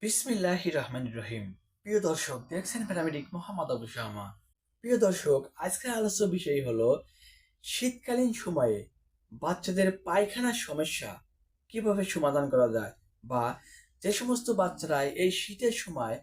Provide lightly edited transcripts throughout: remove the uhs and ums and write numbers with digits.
বিসমিল্লাহির রহমানির রহিম। প্রিয় দর্শক, দেখছেন প্যারামেডিক মোহাম্মদ আবু শামা। প্রিয় দর্শক, আজকের আলোচ্য বিষয় হলো শীতকালীন সময়ে বাচ্চাদের পায়খানার সমস্যা কিভাবে সমাধান করা যায়, বা যে সমস্ত বাচ্চারা এই শীতের সময়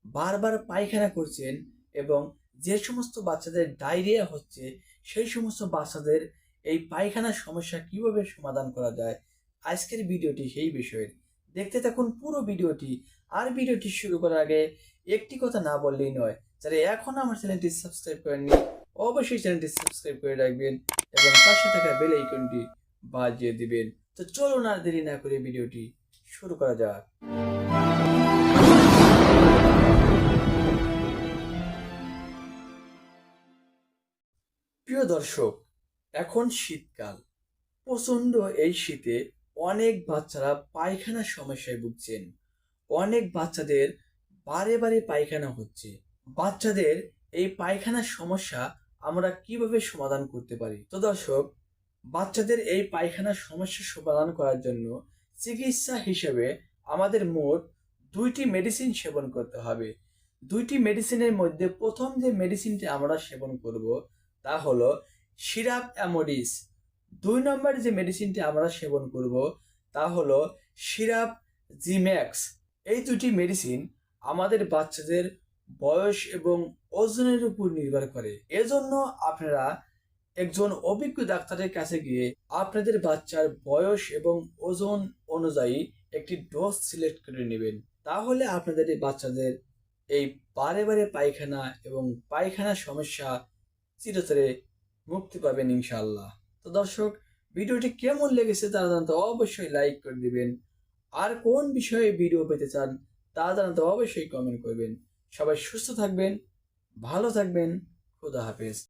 বারবার পায়খানা করছেন এবং যে সমস্ত বাচ্চাদের ডায়রিয়া হচ্ছে, সেই সমস্ত বাচ্চাদের এই পায়খানার সমস্যা কিভাবে সমাধান করা যায়, আজকের ভিডিওটি সেই বিষয়ে। দেখতে থাকুন পুরো ভিডিওটি। আর ভিডিওটি শুরু করার আগে একটি কথা না বললেই নয়, যারা এখন আমার চ্যানেলটি সাবস্ক্রাইব করেননি অবশ্যই চ্যানেলটি সাবস্ক্রাইব করে রাখবেন এবং পাশে থাকা বেল আইকনটি বাজিয়ে দিবেন। তো চলুন আর দেরি না করে ভিডিওটি শুরু করা যাক। প্রিয় দর্শক, এখন শীতকাল, প্রচন্ড এই শীতে অনেক বাচ্চারা পায়খানার সমস্যায় ভুগছেন। অনেক বাচ্চাদের বারে বারে পায়খানা হচ্ছে। বাচ্চাদের এই পায়খানার সমস্যা আমরা কিভাবে সমাধান করতে পারি? তো দর্শক, বাচ্চাদের এই পায়খানার সমস্যা সমাধান করার জন্য চিকিৎসা হিসেবে আমাদের মোট 2টি মেডিসিন সেবন করতে হবে। 2টি মেডিসিনের মধ্যে প্রথম যে মেডিসিনটি আমরা সেবন করব তা হলো সিরাপ অ্যামোডিস। 2 নম্বর যে মেডিসিনটি আমরা সেবন করব তা হলো সিরাপ জিম্যাক্স। এই 2টি মেডিসিন আমাদের বাচ্চাদের বয়স এবং ওজনের উপর নির্ভর করে। এজন্য আপনারা একজন অভিজ্ঞ ডাক্তারের কাছে গিয়ে আপনাদের বাচ্চার বয়স এবং ওজন অনুযায়ী একটি ডোজ সিলেক্ট করে নেবেন। তাহলে আপনাদের এই বাচ্চাদের এই বারে বারে পায়খানা এবং পায়খানার সমস্যা চিরতরে মুক্তি পাবেন ইনশাআল্লাহ। তো দর্শক, ভিডিওটি কেমন লেগেছে তা জানতে অবশ্যই লাইক করে দিবেন। আর কোন বিষয়ে ভিডিও পেতে চান তা জানাতে অবশ্যই কমেন্ট করবেন। সবাই সুস্থ থাকবেন, ভালো থাকবেন। খুদা হাফেজ।